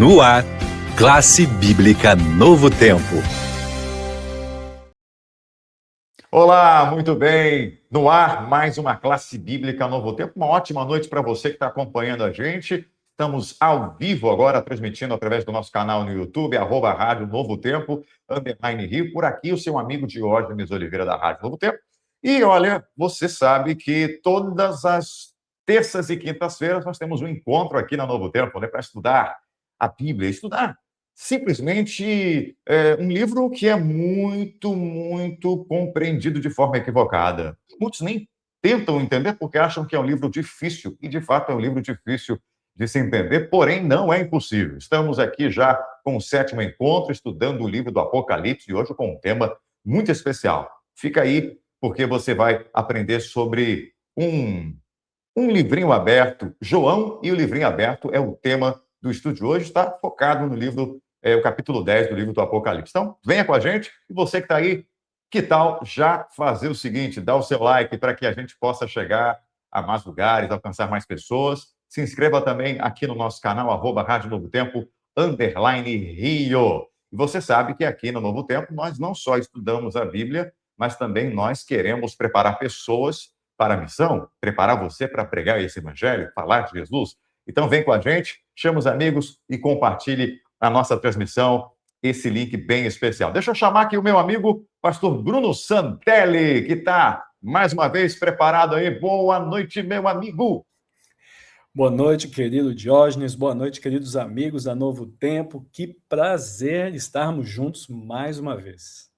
No ar, Classe Bíblica Novo Tempo. Olá, muito bem. No ar, mais uma Classe Bíblica Novo Tempo. Uma ótima noite para você que está acompanhando a gente. Estamos ao vivo agora, transmitindo através do nosso canal no YouTube, @Rádio Novo Tempo, _Rio. Por aqui, o seu amigo Diógenes Oliveira, da Rádio Novo Tempo. E olha, você sabe que todas as terças e quintas-feiras nós temos um encontro aqui na Novo Tempo, né, para estudar a Bíblia, estudar simplesmente um livro que é muito compreendido de forma equivocada. Muitos nem tentam entender porque acham que é um livro difícil, e de fato é um livro difícil de se entender, porém não é impossível. Estamos aqui já com o 7º encontro, estudando o livro do Apocalipse, e hoje com um tema muito especial. Fica aí, porque você vai aprender sobre um livrinho aberto. João e o livrinho aberto é o tema do estudo de hoje, está focado no livro, o capítulo 10 do livro do Apocalipse. Então, venha com a gente, e você que está aí, que tal já fazer o seguinte, dar o seu like para que a gente possa chegar a mais lugares, alcançar mais pessoas. Se inscreva também aqui no nosso canal, @Rádio Novo Tempo, _Rio. E você sabe que aqui no Novo Tempo nós não só estudamos a Bíblia, mas também nós queremos preparar pessoas para a missão, preparar você para pregar esse evangelho, falar de Jesus. Então vem com a gente, chama os amigos e compartilhe a nossa transmissão, esse link bem especial. Deixa eu chamar aqui o meu amigo, pastor Bruno Santelli, que está mais uma vez preparado aí. Boa noite, meu amigo. Boa noite, querido Diógenes. Boa noite, queridos amigos da Novo Tempo. Que prazer estarmos juntos mais uma vez.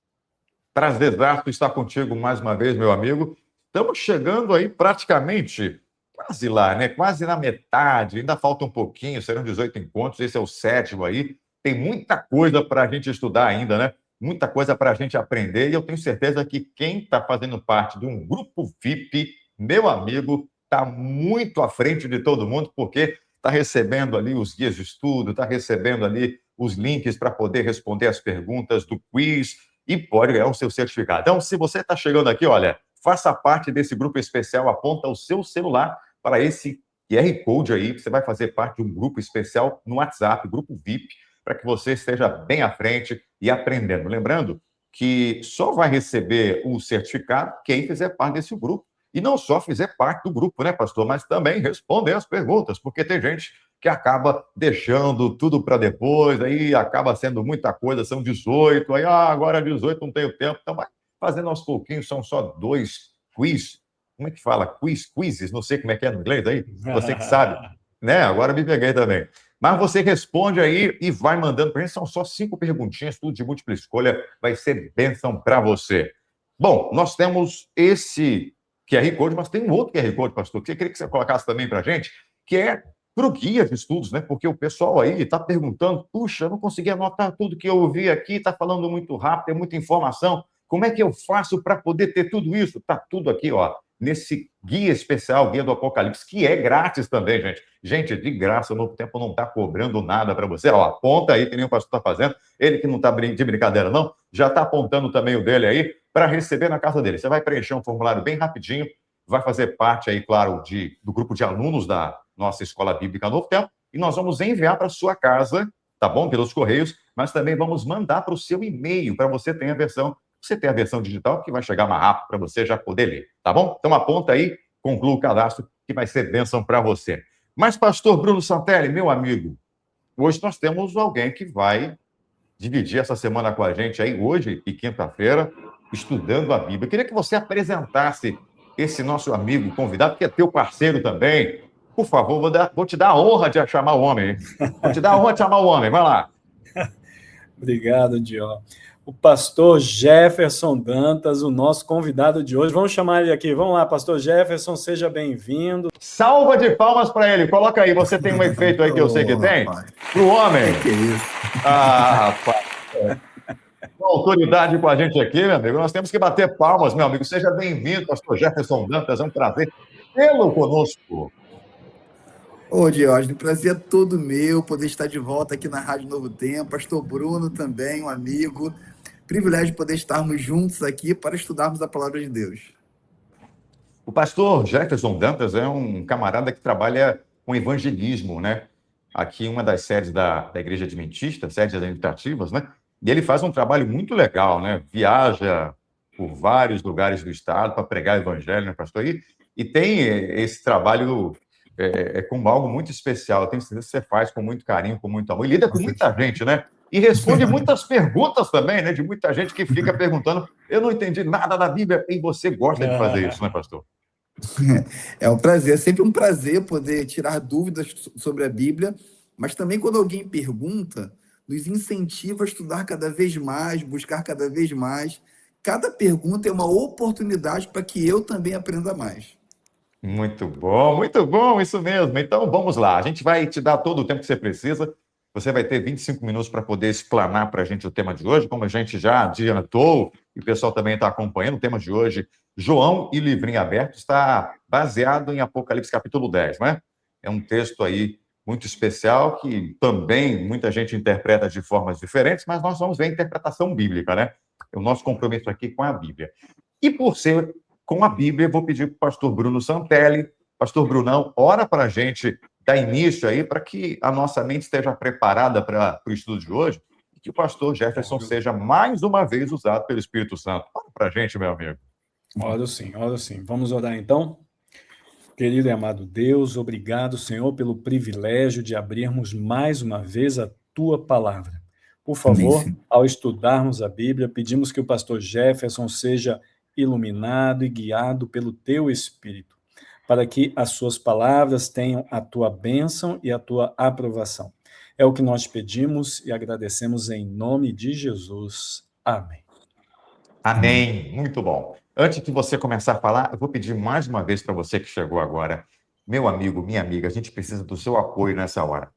Prazerzaço estar contigo mais uma vez, meu amigo. Estamos chegando aí praticamente quase lá, né? Quase na metade. Ainda falta um pouquinho, serão 18 encontros. Esse é o 7º aí. Tem muita coisa para a gente estudar ainda, né? Muita coisa para a gente aprender. E eu tenho certeza que quem está fazendo parte de um grupo VIP, meu amigo, está muito à frente de todo mundo, porque está recebendo ali os guias de estudo, está recebendo ali os links para poder responder as perguntas do quiz e pode ganhar o seu certificado. Então, se você está chegando aqui, olha, faça parte desse grupo especial, aponta o seu celular para esse QR Code aí, você vai fazer parte de um grupo especial no WhatsApp, grupo VIP, para que você esteja bem à frente e aprendendo. Lembrando que só vai receber o certificado quem fizer parte desse grupo. E não só fizer parte do grupo, né, pastor, mas também responder as perguntas, porque tem gente que acaba deixando tudo para depois, aí acaba sendo muita coisa, são 18, aí agora 18 não tenho tempo, então vai fazendo aos pouquinhos, são só 2 quiz. Como é que fala? Quizzes, não sei como é que é no inglês aí, você que sabe, né? Agora me peguei também. Mas você responde aí e vai mandando para a gente, são só 5 perguntinhas, tudo de múltipla escolha, vai ser bênção para você. Bom, nós temos esse QR Code, mas tem um outro QR Code, pastor, que eu queria que você colocasse também para a gente, que é para o guia de estudos, né? Porque o pessoal aí está perguntando, puxa, eu não consegui anotar tudo que eu ouvi aqui, está falando muito rápido, é muita informação, como é que eu faço para poder ter tudo isso? Está tudo aqui, ó, nesse guia especial, Guia do Apocalipse, que é grátis também, gente. Gente, de graça, o Novo Tempo não está cobrando nada para você. Ó, aponta aí, que nem o pastor está fazendo, ele que não está de brincadeira não, já está apontando também o dele aí, para receber na casa dele. Você vai preencher um formulário bem rapidinho, vai fazer parte aí, claro, do grupo de alunos da nossa Escola Bíblica Novo Tempo, e nós vamos enviar para sua casa, tá bom? Pelos correios, mas também vamos mandar para o seu e-mail, para você ter a versão digital, que vai chegar mais rápido para você já poder ler, tá bom? Então aponta aí, conclua o cadastro, que vai ser bênção para você. Mas, pastor Bruno Santelli, meu amigo, hoje nós temos alguém que vai dividir essa semana com a gente aí, hoje e quinta-feira, estudando a Bíblia. Eu queria que você apresentasse esse nosso amigo convidado, que é teu parceiro também. Por favor, vou te dar a honra de chamar o homem, hein? Vou te dar a honra de chamar o homem, vai lá. Obrigado, Dió. O pastor Jefferson Dantas, o nosso convidado de hoje. Vamos chamar ele aqui. Vamos lá, pastor Jefferson, seja bem-vindo. Salva de palmas para ele. Coloca aí, você tem um efeito aí que eu sei que tem. Para o homem. Que isso? Rapaz. Com autoridade com a gente aqui, meu amigo. Nós temos que bater palmas, meu amigo. Seja bem-vindo, pastor Jefferson Dantas. É um prazer tê-lo conosco. Ô, Diógenes, o prazer é todo meu poder estar de volta aqui na Rádio Novo Tempo. Pastor Bruno também, um amigo. Privilégio de poder estarmos juntos aqui para estudarmos a palavra de Deus. O pastor Jefferson Dantas é um camarada que trabalha com evangelismo, né? aqui em uma das sedes da Igreja Adventista, sedes administrativas, né? E ele faz um trabalho muito legal, né? Viaja por vários lugares do estado para pregar o evangelho, né, pastor? E tem esse trabalho como algo muito especial. Eu tenho certeza que você faz com muito carinho, com muito amor. E lida com muita gente, né? E responde muitas perguntas também, né? De muita gente que fica perguntando, eu não entendi nada da Bíblia, e você gosta de fazer isso, né, pastor? É um prazer, é sempre um prazer poder tirar dúvidas sobre a Bíblia, mas também quando alguém pergunta, nos incentiva a estudar cada vez mais, buscar cada vez mais. Cada pergunta é uma oportunidade para que eu também aprenda mais. Muito bom, isso mesmo. Então, vamos lá. A gente vai te dar todo o tempo que você precisa. Você vai ter 25 minutos para poder explanar para a gente o tema de hoje, como a gente já adiantou, e o pessoal também está acompanhando o tema de hoje. João e Livrinho Aberto está baseado em Apocalipse capítulo 10, não é? É um texto aí muito especial que também muita gente interpreta de formas diferentes, mas nós vamos ver a interpretação bíblica, né? É o nosso compromisso aqui com a Bíblia. E por ser com a Bíblia, eu vou pedir para o pastor Bruno Santelli. Pastor Brunão, ora para a gente dar início aí, para que a nossa mente esteja preparada para o estudo de hoje e que o pastor Jefferson seja mais uma vez usado pelo Espírito Santo. Ora para a gente, meu amigo. Oro sim, oro sim. Vamos orar então? Querido e amado Deus, obrigado, Senhor, pelo privilégio de abrirmos mais uma vez a Tua palavra. Por favor, ao estudarmos a Bíblia, pedimos que o pastor Jefferson seja iluminado e guiado pelo Teu Espírito, para que as suas palavras tenham a Tua bênção e a Tua aprovação. É o que nós pedimos e agradecemos em nome de Jesus. Amém. Amém. Muito bom. Antes de você começar a falar, eu vou pedir mais uma vez para você que chegou agora, meu amigo, minha amiga, a gente precisa do seu apoio nessa hora.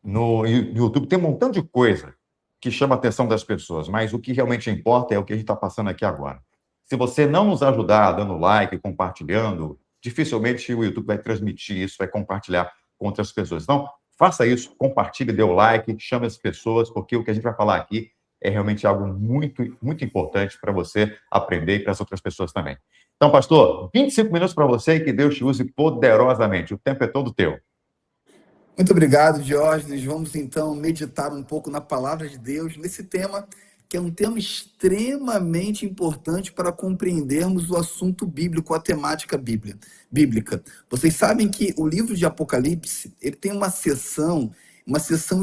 No YouTube tem um montão de coisa que chama a atenção das pessoas, mas o que realmente importa é o que a gente está passando aqui agora. Se você não nos ajudar dando like, compartilhando, dificilmente o YouTube vai transmitir isso, vai compartilhar com outras pessoas. Então, faça isso, compartilhe, dê o like, chame as pessoas, porque o que a gente vai falar aqui é realmente algo muito, muito importante para você aprender e para as outras pessoas também. Então, pastor, 25 minutos para você e que Deus te use poderosamente. O tempo é todo teu. Muito obrigado, Diógenes. Vamos então meditar um pouco na palavra de Deus, nesse tema, que é um tema extremamente importante para compreendermos o assunto bíblico, a temática bíblica. Vocês sabem que o livro de Apocalipse, ele tem uma seção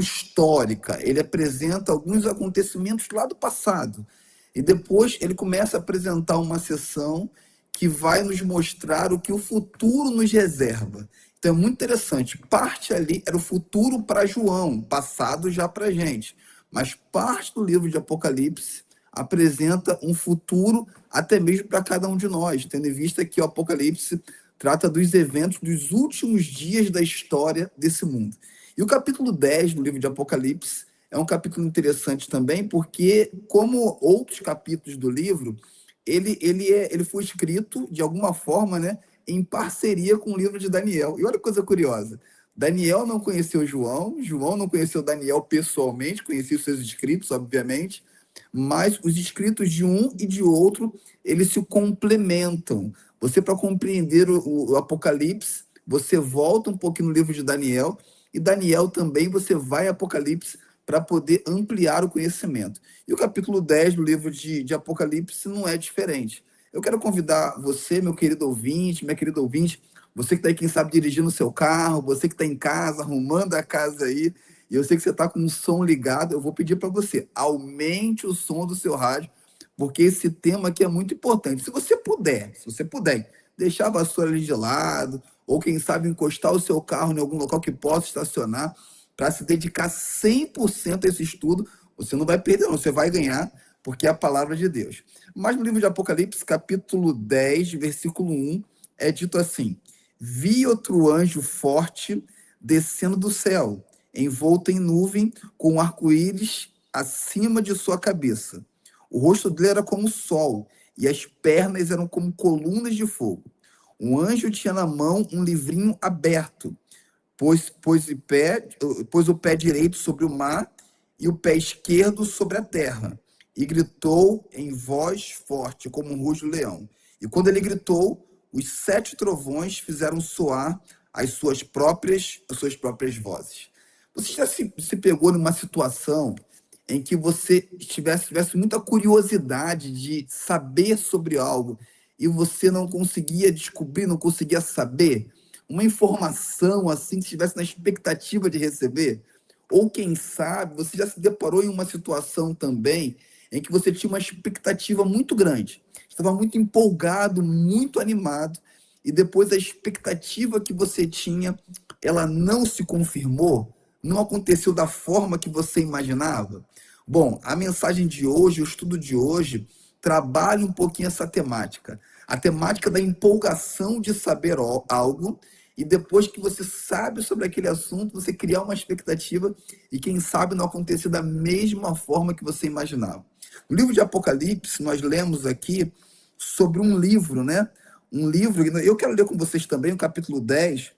histórica, ele apresenta alguns acontecimentos lá do passado, e depois ele começa a apresentar uma seção que vai nos mostrar o que o futuro nos reserva. Então é muito interessante, parte ali era o futuro para João, passado já para a gente, mas parte do livro de Apocalipse apresenta um futuro até mesmo para cada um de nós, tendo em vista que o Apocalipse trata dos eventos dos últimos dias da história desse mundo. E o capítulo 10 do livro de Apocalipse é um capítulo interessante também, porque, como outros capítulos do livro, ele foi escrito, de alguma forma, né, em parceria com o livro de Daniel. E olha que coisa curiosa, Daniel não conheceu João, João não conheceu Daniel pessoalmente, conhecia os seus escritos, obviamente, mas os escritos de um e de outro, eles se complementam. Você, para compreender o Apocalipse, você volta um pouquinho no livro de Daniel, e Daniel também, você vai a Apocalipse para poder ampliar o conhecimento. E o capítulo 10 do livro de Apocalipse não é diferente. Eu quero convidar você, meu querido ouvinte, minha querida ouvinte, você que está aí, quem sabe, dirigindo o seu carro, você que está em casa, arrumando a casa aí, e eu sei que você está com o som ligado, eu vou pedir para você, aumente o som do seu rádio, porque esse tema aqui é muito importante. Se você puder, deixar a vassoura ali de lado, ou quem sabe encostar o seu carro em algum local que possa estacionar, para se dedicar 100% a esse estudo, você não vai perder, não, você vai ganhar, porque é a palavra de Deus. Mas no livro de Apocalipse, capítulo 10, versículo 1, é dito assim: vi outro anjo forte descendo do céu, envolto em nuvem, com um arco-íris acima de sua cabeça. O rosto dele era como o sol, e as pernas eram como colunas de fogo. Um anjo tinha na mão um livrinho aberto, pôs o pé direito sobre o mar e o pé esquerdo sobre a terra, e gritou em voz forte, como um rujo de leão. E quando ele gritou, os 7 trovões fizeram soar as suas próprias vozes. Você já se pegou numa situação em que você tivesse muita curiosidade de saber sobre algo e você não conseguia descobrir, não conseguia saber? Uma informação assim que estivesse na expectativa de receber? Ou quem sabe, você já se deparou em uma situação também em que você tinha uma expectativa muito grande, estava muito empolgado, muito animado, e depois a expectativa que você tinha, ela não se confirmou, não aconteceu da forma que você imaginava? Bom, a mensagem de hoje, o estudo de hoje, trabalha um pouquinho essa temática. A temática da empolgação de saber algo, e depois que você sabe sobre aquele assunto, você criar uma expectativa e, quem sabe, não acontecer da mesma forma que você imaginava. No livro de Apocalipse, nós lemos aqui sobre um livro, né? Um livro, eu quero ler com vocês também o capítulo 10,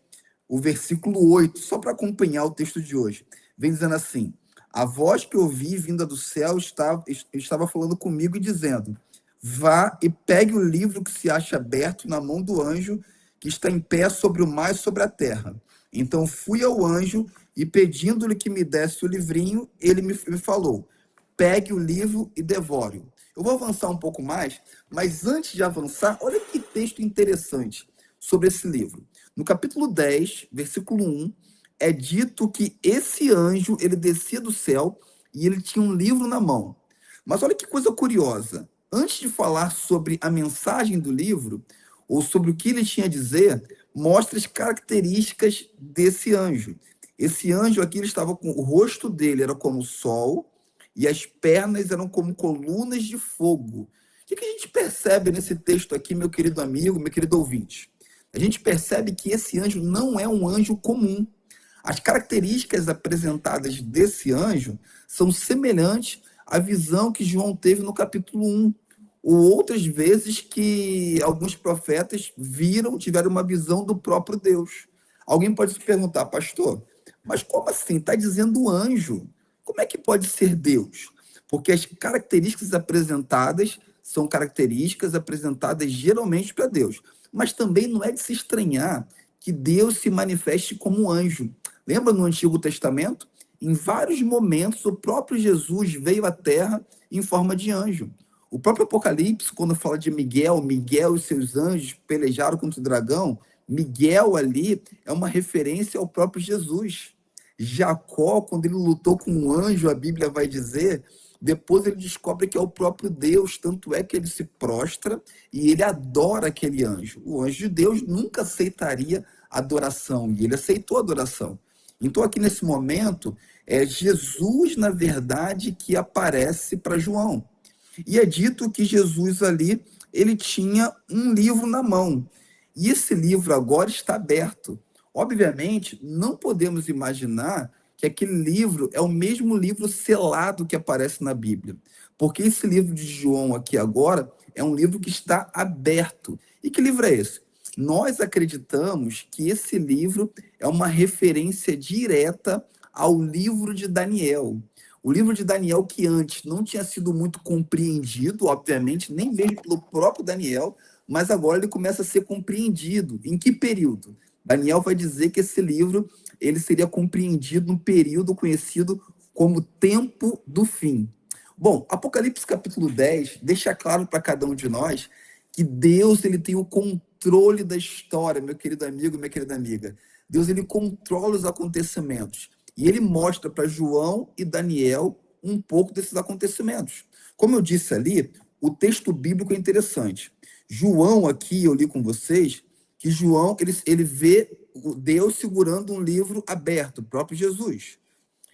o versículo 8, só para acompanhar o texto de hoje. Vem dizendo assim: a voz que ouvi vinda do céu estava falando comigo e dizendo: vá e pegue o livro que se acha aberto na mão do anjo que está em pé sobre o mar e sobre a terra. Então fui ao anjo e, pedindo-lhe que me desse o livrinho, ele me falou: pegue o livro e devore-o. Eu vou avançar um pouco mais, mas antes de avançar, olha que texto interessante sobre esse livro. No capítulo 10, versículo 1, é dito que esse anjo, ele descia do céu e ele tinha um livro na mão. Mas olha que coisa curiosa. Antes de falar sobre a mensagem do livro, ou sobre o que ele tinha a dizer, mostra as características desse anjo. Esse anjo aqui, ele estava com o rosto dele, era como o sol, e as pernas eram como colunas de fogo. O que a gente percebe nesse texto aqui, meu querido amigo, meu querido ouvinte? A gente percebe que esse anjo não é um anjo comum. As características apresentadas desse anjo são semelhantes à visão que João teve no capítulo 1, ou outras vezes que alguns profetas tiveram uma visão do próprio Deus. Alguém pode se perguntar: pastor, mas como assim? Está dizendo anjo. Como é que pode ser Deus? Porque as características apresentadas são características apresentadas geralmente para Deus. Mas também não é de se estranhar que Deus se manifeste como anjo. Lembra no Antigo Testamento? Em vários momentos, o próprio Jesus veio à Terra em forma de anjo. O próprio Apocalipse, quando fala de Miguel e seus anjos pelejaram contra o dragão, Miguel ali é uma referência ao próprio Jesus. Jacó, quando ele lutou com um anjo, a Bíblia vai dizer, depois ele descobre que é o próprio Deus, tanto é que ele se prostra e ele adora aquele anjo. O anjo de Deus nunca aceitaria adoração, e ele aceitou a adoração. Então, aqui nesse momento, é Jesus, na verdade, que aparece para João. E é dito que Jesus ali, ele tinha um livro na mão. E esse livro agora está aberto. Obviamente, não podemos imaginar que aquele livro é o mesmo livro selado que aparece na Bíblia. Porque esse livro de João aqui agora é um livro que está aberto. E que livro é esse? Nós acreditamos que esse livro é uma referência direta ao livro de Daniel. O livro de Daniel, que antes não tinha sido muito compreendido, obviamente, nem mesmo pelo próprio Daniel, mas agora ele começa a ser compreendido. Em que período? Daniel vai dizer que esse livro ele seria compreendido num período conhecido como tempo do fim. Bom, Apocalipse capítulo 10 deixa claro para cada um de nós que Deus ele tem o controle da história, meu querido amigo, minha querida amiga. Deus ele controla os acontecimentos. E ele mostra para João e Daniel um pouco desses acontecimentos. Como eu disse ali, o texto bíblico é interessante. João aqui, eu li com vocês, que João ele vê Deus segurando um livro aberto, o próprio Jesus.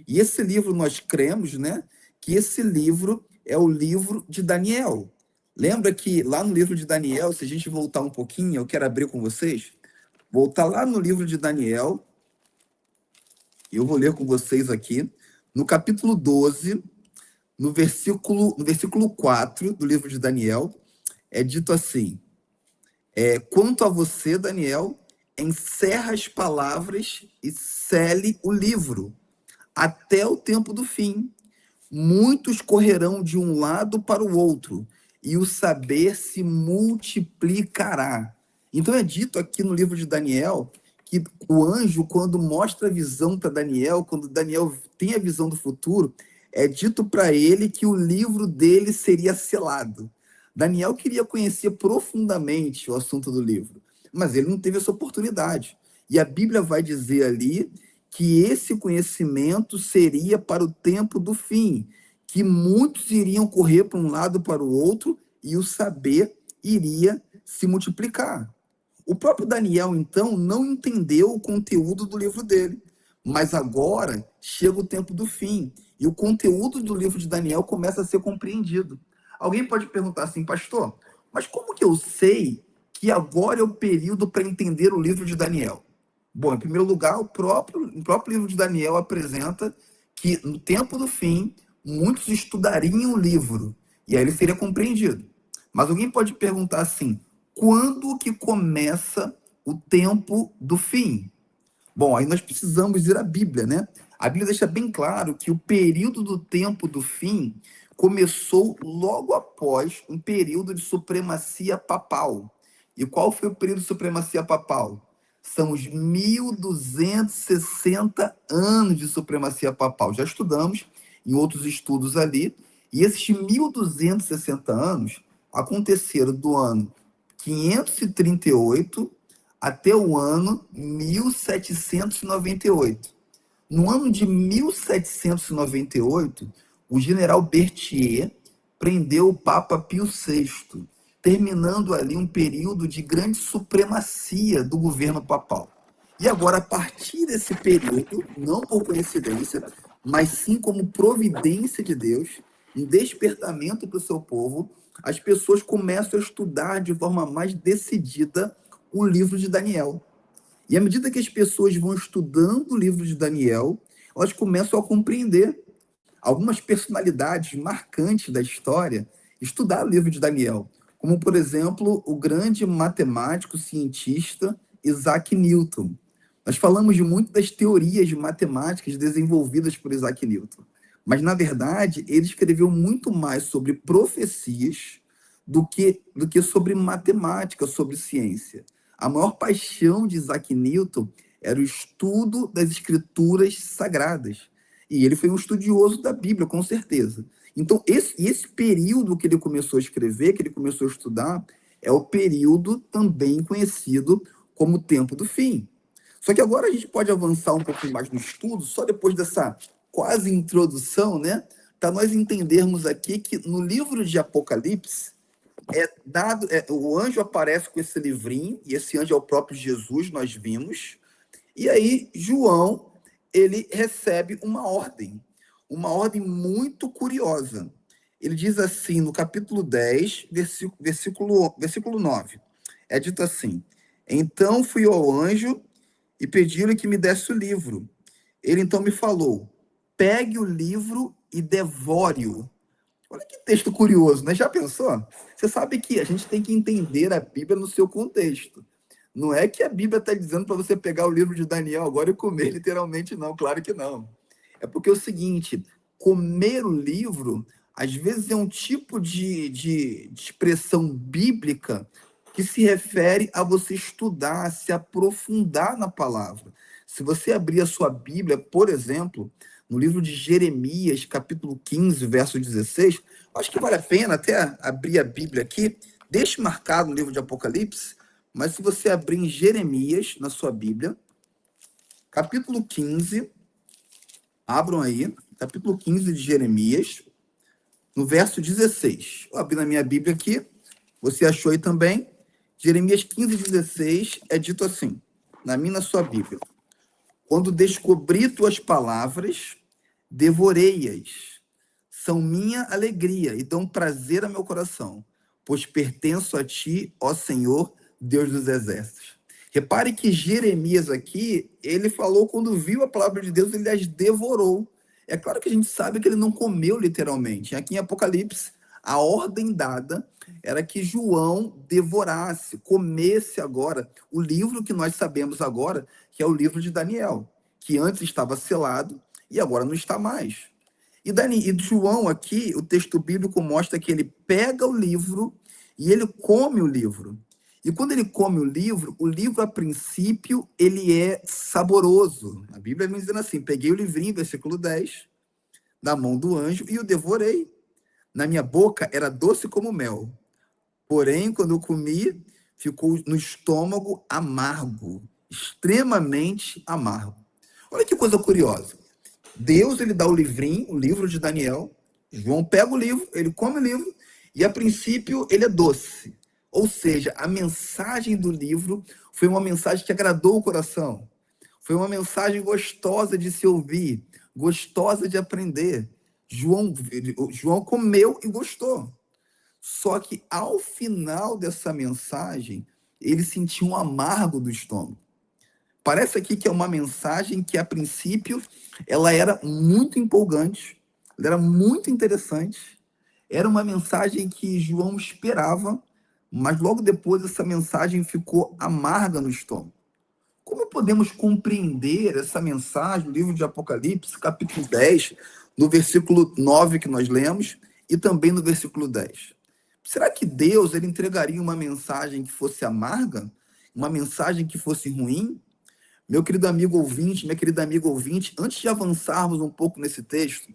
E esse livro nós cremos, né, que esse livro é o livro de Daniel. Lembra que lá no livro de Daniel, se a gente voltar um pouquinho, eu quero abrir com vocês, voltar lá no livro de Daniel, eu vou ler com vocês aqui, no capítulo 12, no versículo 4 do livro de Daniel, é dito assim: quanto a você, Daniel, encerra as palavras e cele o livro, até o tempo do fim. Muitos correrão de um lado para o outro, e o saber se multiplicará. Então é dito aqui no livro de Daniel que o anjo, quando mostra a visão para Daniel, quando Daniel tem a visão do futuro, é dito para ele que o livro dele seria selado. Daniel queria conhecer profundamente o assunto do livro, mas ele não teve essa oportunidade. E a Bíblia vai dizer ali que esse conhecimento seria para o tempo do fim, que muitos iriam correr para um lado para o outro e o saber iria se multiplicar. O próprio Daniel, então, não entendeu o conteúdo do livro dele, mas agora chega o tempo do fim e o conteúdo do livro de Daniel começa a ser compreendido. Alguém pode perguntar assim, pastor, mas como que eu sei que agora é o período para entender o livro de Daniel? Bom, em primeiro lugar, o próprio livro de Daniel apresenta que no tempo do fim, muitos estudariam o livro, e aí ele seria compreendido. Mas alguém pode perguntar assim, quando que começa o tempo do fim? Bom, aí nós precisamos ir à Bíblia, né? A Bíblia deixa bem claro que o período do tempo do fim começou logo após um período de supremacia papal. E qual foi o período de supremacia papal? São os 1260 anos de supremacia papal. Já estudamos em outros estudos ali, e esses 1260 anos aconteceram do ano 538 até o ano 1798. No ano de 1798, o general Berthier prendeu o Papa Pio VI, terminando ali um período de grande supremacia do governo papal. E agora, a partir desse período, não por coincidência, mas sim como providência de Deus, um despertamento para o seu povo, as pessoas começam a estudar de forma mais decidida o livro de Daniel. E à medida que as pessoas vão estudando o livro de Daniel, elas começam a compreender. Algumas personalidades marcantes da história estudaram o livro de Daniel, como, por exemplo, o grande matemático, cientista Isaac Newton. Nós falamos de muito das teorias matemáticas desenvolvidas por Isaac Newton, mas, na verdade, ele escreveu muito mais sobre profecias do que sobre matemática, sobre ciência. A maior paixão de Isaac Newton era o estudo das escrituras sagradas. E ele foi um estudioso da Bíblia, com certeza. Então, esse período que ele começou a escrever, que ele começou a estudar, é o período também conhecido como o tempo do fim. Só que agora a gente pode avançar um pouco mais no estudo, só depois dessa quase introdução, né? Para nós entendermos aqui que no livro de Apocalipse, o anjo aparece com esse livrinho, e esse anjo é o próprio Jesus, nós vimos, e aí João, ele recebe uma ordem muito curiosa. Ele diz assim, no capítulo 10, versículo 9, é dito assim, então fui ao anjo e pedi-lhe que me desse o livro. Ele então me falou, pegue o livro e devore-o. Olha que texto curioso, né? Já pensou? Você sabe que a gente tem que entender a Bíblia no seu contexto. Não é que a Bíblia está dizendo para você pegar o livro de Daniel agora e comer, literalmente não, claro que não. É porque é o seguinte, comer o livro, às vezes é um tipo de expressão bíblica que se refere a você estudar, se aprofundar na palavra. Se você abrir a sua Bíblia, por exemplo, no livro de Jeremias, capítulo 15, verso 16, acho que vale a pena até abrir a Bíblia aqui, deixe marcado no livro de Apocalipse, mas se você abrir em Jeremias, na sua Bíblia, capítulo 15, abram aí, capítulo 15 de Jeremias, no verso 16. Eu abri na minha Bíblia aqui, você achou aí também, Jeremias 15, 16, é dito assim, na sua Bíblia. Quando descobri tuas palavras, devorei-as. São minha alegria e dão prazer a meu coração, pois pertenço a ti, ó Senhor, Deus dos exércitos. Repare que Jeremias aqui, ele falou quando viu a palavra de Deus, ele as devorou. É claro que a gente sabe que ele não comeu literalmente. Aqui em Apocalipse, a ordem dada era que João devorasse, comesse agora o livro que nós sabemos agora, que é o livro de Daniel, que antes estava selado e agora não está mais. E João aqui, o texto bíblico mostra que ele pega o livro e ele come o livro. E quando ele come o livro, a princípio, ele é saboroso. A Bíblia vem dizendo assim, peguei o livrinho, versículo 10, da mão do anjo e o devorei. Na minha boca era doce como mel. Porém, quando eu comi, ficou no estômago amargo, extremamente amargo. Olha que coisa curiosa. Deus, ele dá o livrinho, o livro de Daniel. João pega o livro, ele come o livro e, a princípio, ele é doce. Ou seja, a mensagem do livro foi uma mensagem que agradou o coração. Foi uma mensagem gostosa de se ouvir, gostosa de aprender. João comeu e gostou. Só que, ao final dessa mensagem, ele sentiu um amargo do estômago. Parece aqui que é uma mensagem que, a princípio, ela era muito empolgante, ela era muito interessante, era uma mensagem que João esperava, mas logo depois essa mensagem ficou amarga no estômago. Como podemos compreender essa mensagem no livro de Apocalipse, capítulo 10, no versículo 9 que nós lemos, e também no versículo 10? Será que Deus ele entregaria uma mensagem que fosse amarga? Uma mensagem que fosse ruim? Meu querido amigo ouvinte, minha querida amiga ouvinte, antes de avançarmos um pouco nesse texto,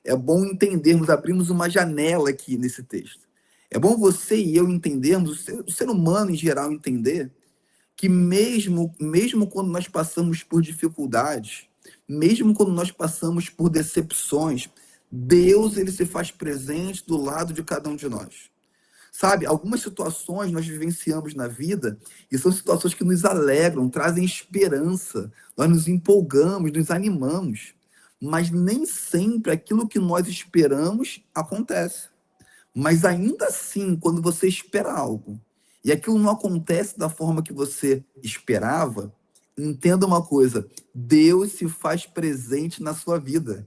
é bom entendermos, abrirmos uma janela aqui nesse texto. É bom você e eu entendermos, o ser humano em geral entender, que mesmo quando nós passamos por dificuldades, mesmo quando nós passamos por decepções, Deus ele se faz presente do lado de cada um de nós. Sabe, algumas situações nós vivenciamos na vida e são situações que nos alegram, trazem esperança, nós nos empolgamos, nos animamos, mas nem sempre aquilo que nós esperamos acontece. Mas ainda assim, quando você espera algo e aquilo não acontece da forma que você esperava, entenda uma coisa, Deus se faz presente na sua vida.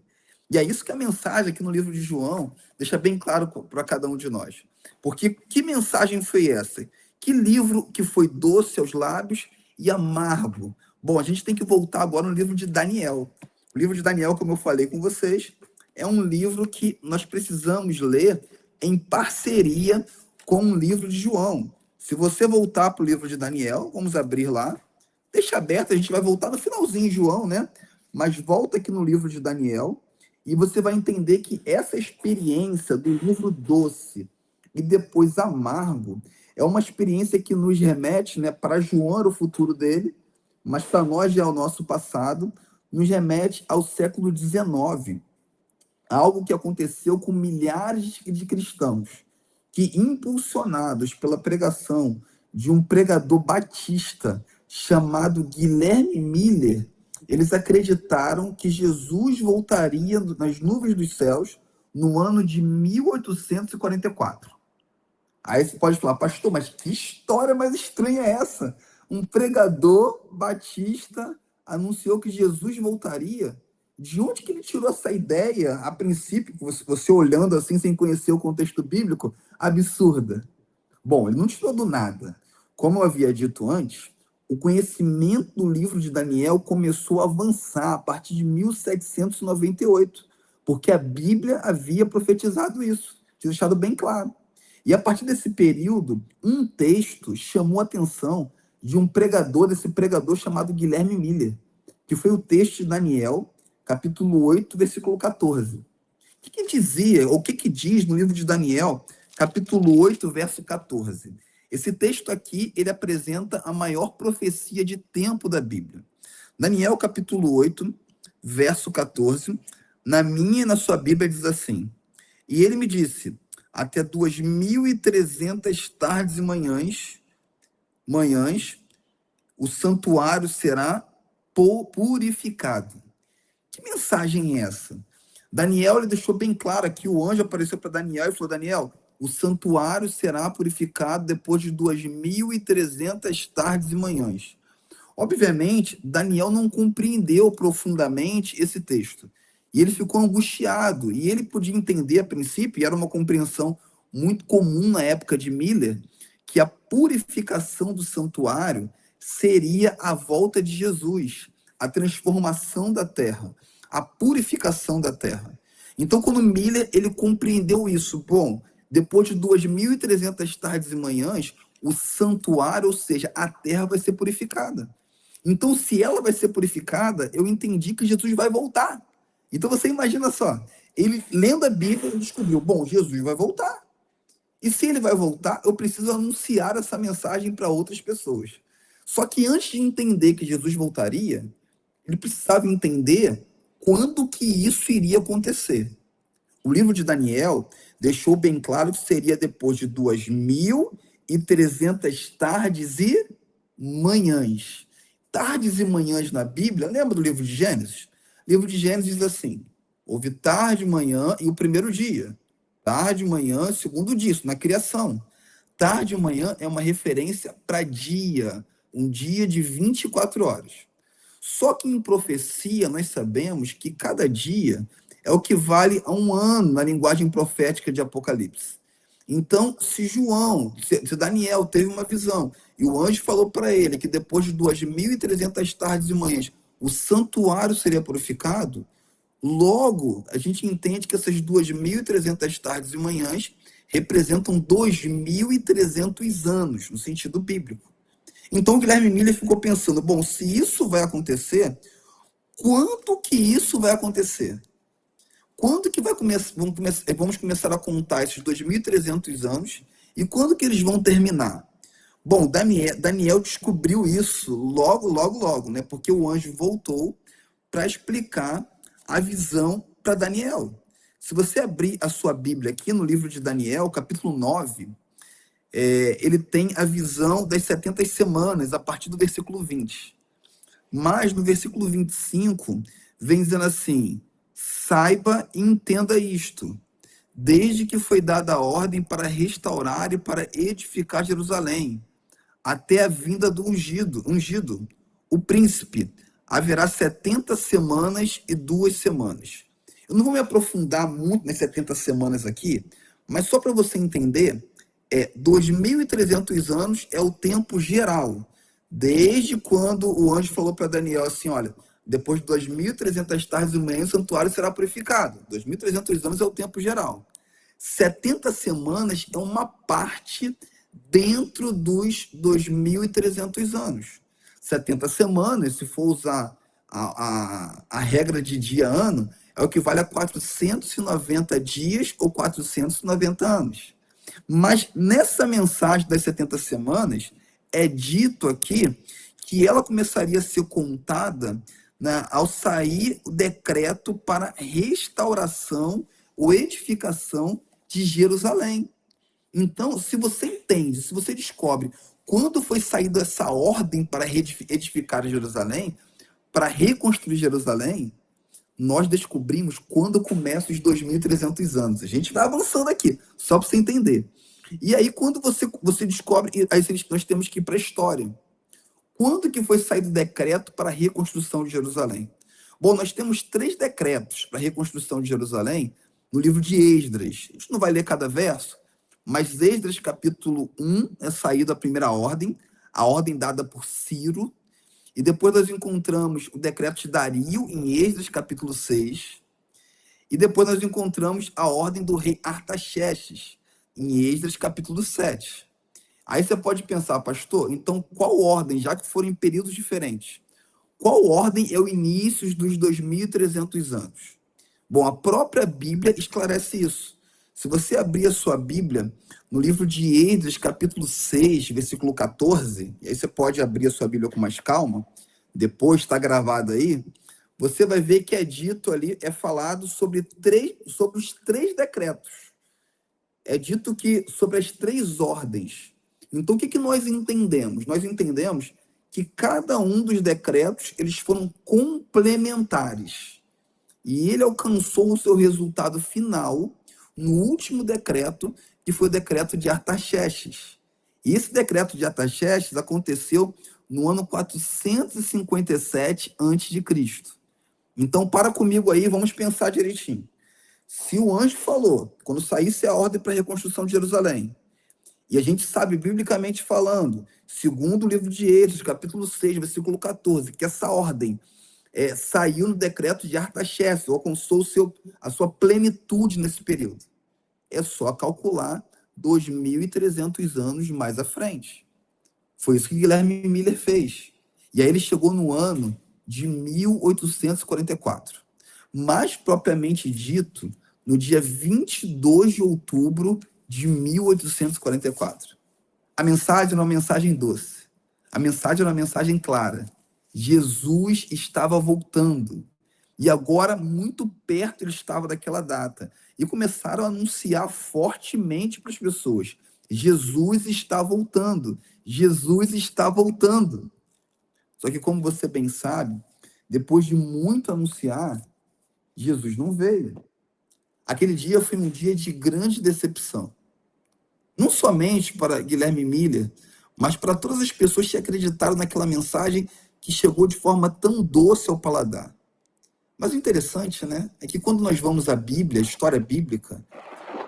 E é isso que a mensagem aqui no livro de João deixa bem claro para cada um de nós. Porque que mensagem foi essa? Que livro que foi doce aos lábios e amargo? Bom, a gente tem que voltar agora no livro de Daniel. O livro de Daniel, como eu falei com vocês, é um livro que nós precisamos ler em parceria com o livro de João. Se você voltar para o livro de Daniel, vamos abrir lá, deixa aberto, a gente vai voltar no finalzinho de João, né? Mas volta aqui no livro de Daniel e você vai entender que essa experiência do livro doce e depois amargo é uma experiência que nos remete, né, para João era o futuro dele, mas para nós já é o nosso passado, nos remete ao século XIX. Algo que aconteceu com milhares de cristãos que, impulsionados pela pregação de um pregador batista chamado Guilherme Miller, eles acreditaram que Jesus voltaria nas nuvens dos céus no ano de 1844. Aí você pode falar, pastor, mas que história mais estranha é essa? Um pregador batista anunciou que Jesus voltaria. De onde que ele tirou essa ideia, a princípio, você olhando assim, sem conhecer o contexto bíblico, absurda? Bom, ele não tirou do nada. Como eu havia dito antes, o conhecimento do livro de Daniel começou a avançar a partir de 1798, porque a Bíblia havia profetizado isso, tinha deixado bem claro. E a partir desse período, um texto chamou a atenção de um pregador, desse pregador chamado Guilherme Miller, que foi o texto de Daniel, capítulo 8, versículo 14. O que dizia, ou o que diz no livro de Daniel, capítulo 8, verso 14? Esse texto aqui, ele apresenta a maior profecia de tempo da Bíblia. Daniel, capítulo 8, verso 14, na minha e na sua Bíblia diz assim, e ele me disse, até 2.300 tardes e manhãs, o santuário será purificado. Que mensagem é essa? Daniel ele deixou bem claro aqui, o anjo apareceu para Daniel e falou, Daniel, o santuário será purificado depois de 2.300 tardes e manhãs. Obviamente, Daniel não compreendeu profundamente esse texto. E ele ficou angustiado. E ele podia entender, a princípio, e era uma compreensão muito comum na época de Miller, que a purificação do santuário seria a volta de Jesus, a transformação da terra, a purificação da terra. Então, quando Miller ele compreendeu isso, bom, depois de 2.300 tardes e manhãs, o santuário, ou seja, a terra vai ser purificada. Então, se ela vai ser purificada, eu entendi que Jesus vai voltar. Então, você imagina só, ele lendo a Bíblia, ele descobriu, bom, Jesus vai voltar. E se ele vai voltar, eu preciso anunciar essa mensagem para outras pessoas. Só que antes de entender que Jesus voltaria, ele precisava entender quando que isso iria acontecer. O livro de Daniel deixou bem claro que seria depois de 2300 tardes e manhãs. Tardes e manhãs na Bíblia, lembra do livro de Gênesis? O livro de Gênesis diz assim, houve tarde, manhã e o primeiro dia. Tarde, manhã, segundo dia, isso na criação. Tarde e manhã é uma referência para dia, um dia de 24 horas. Só que em profecia nós sabemos que cada dia é o que vale a um ano na linguagem profética de Apocalipse. Então, se Daniel teve uma visão e o anjo falou para ele que depois de 2300 tardes e manhãs o santuário seria purificado, logo a gente entende que essas 2300 tardes e manhãs representam 2300 anos, no sentido bíblico. Então, o Guilherme Miller ficou pensando, bom, se isso vai acontecer, quando que isso vai acontecer? Quando que vamos começar a contar esses 2300 anos e quando que eles vão terminar? Bom, Daniel descobriu isso logo, né? Porque o anjo voltou para explicar a visão para Daniel. Se você abrir a sua Bíblia aqui no livro de Daniel, capítulo 9, ele tem a visão das 70 semanas, a partir do versículo 20. Mas no versículo 25, vem dizendo assim, saiba e entenda isto, desde que foi dada a ordem para restaurar e para edificar Jerusalém, até a vinda do ungido, o príncipe, haverá 70 semanas e 2 semanas. Eu não vou me aprofundar muito nas 70 semanas aqui, mas só para você entender, 2.300 anos é o tempo geral, desde quando o anjo falou para Daniel assim, olha, depois de 2.300 tardes e manhãs, o santuário será purificado. 2.300 anos é o tempo geral. 70 semanas é uma parte dentro dos 2.300 anos. 70 semanas, se for usar a regra de dia-ano, é o que vale a 490 dias ou 490 anos. Mas nessa mensagem das 70 semanas, é dito aqui que ela começaria a ser contada, né, ao sair o decreto para restauração ou edificação de Jerusalém. Então, se você entende, se você descobre quando foi saída essa ordem para edificar Jerusalém, para reconstruir Jerusalém, nós descobrimos quando começam os 2.300 anos. A gente vai avançando aqui, só para você entender. E aí, quando você descobre, aí nós temos que ir para a história. Quando que foi saído o decreto para a reconstrução de Jerusalém? Bom, nós temos 3 decretos para a reconstrução de Jerusalém no livro de Esdras. A gente não vai ler cada verso, mas Esdras capítulo 1 é saído a primeira ordem, a ordem dada por Ciro, e depois nós encontramos o decreto de Dario em Esdras capítulo 6, e depois nós encontramos a ordem do rei Artaxerxes em Esdras capítulo 7. Aí você pode pensar, pastor, então qual ordem, já que foram em períodos diferentes, qual ordem é o início dos 2.300 anos? Bom, a própria Bíblia esclarece isso. Se você abrir a sua Bíblia no livro de Esdras, capítulo 6, versículo 14, e aí você pode abrir a sua Bíblia com mais calma, depois está gravado aí, você vai ver que é dito ali, é falado sobre os 3 decretos. É dito que sobre as 3 ordens. Então, o que nós entendemos? Nós entendemos que cada um dos decretos, eles foram complementares. E ele alcançou o seu resultado final no último decreto, que foi o decreto de Artaxerxes. E esse decreto de Artaxerxes aconteceu no ano 457 a.C. Então, para comigo aí, vamos pensar direitinho. Se o anjo falou, quando saísse a ordem para a reconstrução de Jerusalém, e a gente sabe, biblicamente falando, segundo o livro de Esdras, capítulo 6, versículo 14, que essa ordem saiu no decreto de Artaxerxes, alcançou a sua plenitude nesse período. É só calcular 2.300 anos mais à frente. Foi isso que Guilherme Miller fez. E aí ele chegou no ano de 1844. Mais propriamente dito, no dia 22 de outubro de 1844. A mensagem era uma mensagem doce. A mensagem era uma mensagem clara. Jesus estava voltando. E agora, muito perto, ele estava daquela data. E começaram a anunciar fortemente para as pessoas: Jesus está voltando. Jesus está voltando. Só que, como você bem sabe, depois de muito anunciar, Jesus não veio. Aquele dia foi um dia de grande decepção. Não somente para Guilherme Miller, mas para todas as pessoas que acreditaram naquela mensagem que chegou de forma tão doce ao paladar. Mas o interessante, né, é que quando nós vamos à Bíblia, a história bíblica,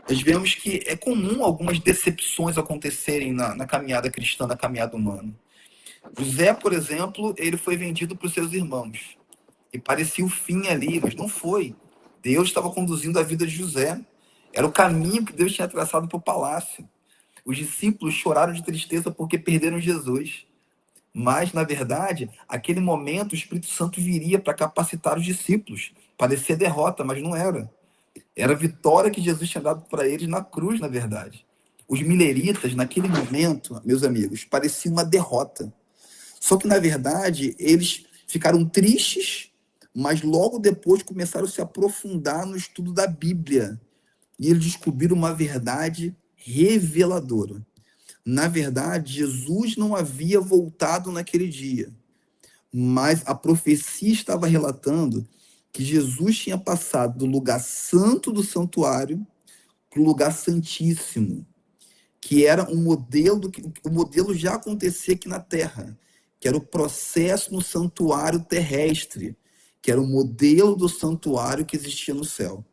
nós vemos que é comum algumas decepções acontecerem na caminhada cristã, na caminhada humana. José, por exemplo, ele foi vendido para os seus irmãos. E parecia o fim ali, mas não foi. Deus estava conduzindo a vida de José. Era o caminho que Deus tinha traçado para o palácio. Os discípulos choraram de tristeza porque perderam Jesus. Mas, na verdade, aquele momento o Espírito Santo viria para capacitar os discípulos. Parecia derrota, mas não era. Era a vitória que Jesus tinha dado para eles na cruz, na verdade. Os mileritas, naquele momento, meus amigos, parecia uma derrota. Só que, na verdade, eles ficaram tristes, mas logo depois começaram a se aprofundar no estudo da Bíblia. E eles descobriram uma verdade reveladora. Na verdade, Jesus não havia voltado naquele dia, mas a profecia estava relatando que Jesus tinha passado do lugar santo do santuário para o lugar santíssimo, que era um modelo, o modelo já acontecia aqui na Terra, que era o processo no santuário terrestre, que era o modelo do santuário que existia no céu.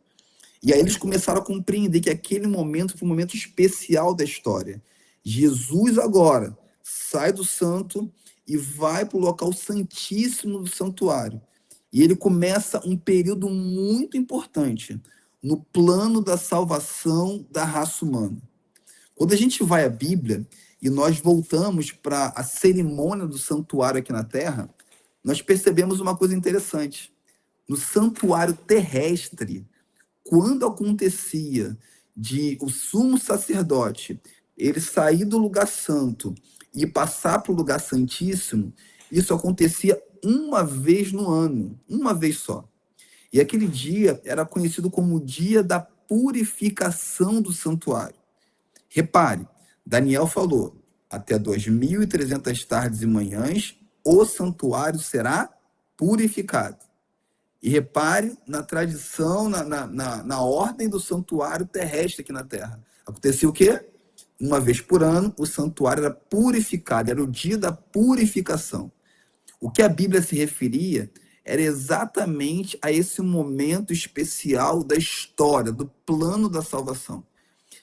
E aí eles começaram a compreender que aquele momento foi um momento especial da história. Jesus agora sai do santo e vai para o local santíssimo do santuário. E ele começa um período muito importante no plano da salvação da raça humana. Quando a gente vai à Bíblia e nós voltamos para a cerimônia do santuário aqui na Terra, nós percebemos uma coisa interessante. No santuário terrestre, quando acontecia de o sumo sacerdote ele sair do lugar santo e passar para o lugar santíssimo, isso acontecia uma vez no ano, uma vez só. E aquele dia era conhecido como o dia da purificação do santuário. Repare, Daniel falou, até 2.300 tardes e manhãs, o santuário será purificado. E repare na tradição, na ordem do santuário terrestre aqui na Terra. Acontecia o quê? Uma vez por ano, o santuário era purificado, era o dia da purificação. O que a Bíblia se referia era exatamente a esse momento especial da história, do plano da salvação.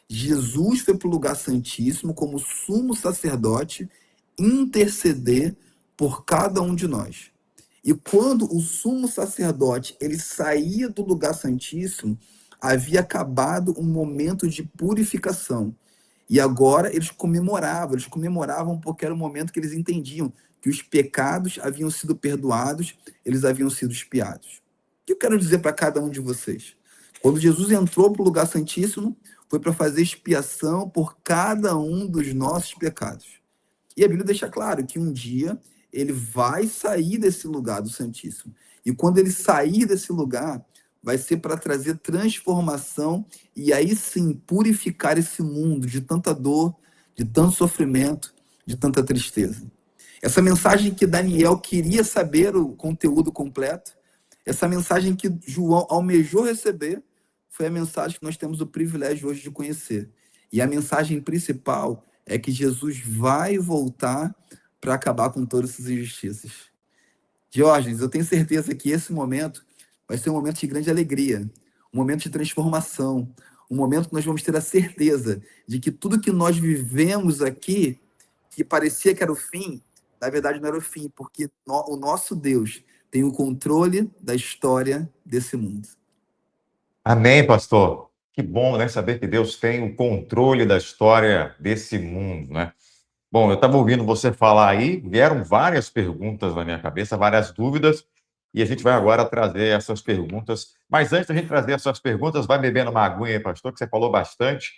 Jesus foi para o lugar santíssimo como sumo sacerdote interceder por cada um de nós. E quando o sumo sacerdote ele saía do lugar santíssimo, havia acabado um momento de purificação. E agora eles comemoravam porque era o momento que eles entendiam que os pecados haviam sido perdoados, eles haviam sido expiados. O que eu quero dizer para cada um de vocês? Quando Jesus entrou para o lugar santíssimo, foi para fazer expiação por cada um dos nossos pecados. E a Bíblia deixa claro que um dia ele vai sair desse lugar do Santíssimo. E quando ele sair desse lugar, vai ser para trazer transformação e aí sim purificar esse mundo de tanta dor, de tanto sofrimento, de tanta tristeza. Essa mensagem que Daniel queria saber o conteúdo completo, essa mensagem que João almejou receber, foi a mensagem que nós temos o privilégio hoje de conhecer. E a mensagem principal é que Jesus vai voltar para acabar com todas essas injustiças. Diógenes, eu tenho certeza que esse momento vai ser um momento de grande alegria, um momento de transformação, um momento que nós vamos ter a certeza de que tudo que nós vivemos aqui, que parecia que era o fim, na verdade não era o fim, porque o nosso Deus tem o controle da história desse mundo. Amém, pastor. Que bom, né? Saber que Deus tem o controle da história desse mundo, né? Bom, eu estava ouvindo você falar aí, vieram várias perguntas na minha cabeça, várias dúvidas, e a gente vai agora trazer essas perguntas. Mas antes da gente trazer essas perguntas, vai bebendo uma aguinha aí, pastor, que você falou bastante.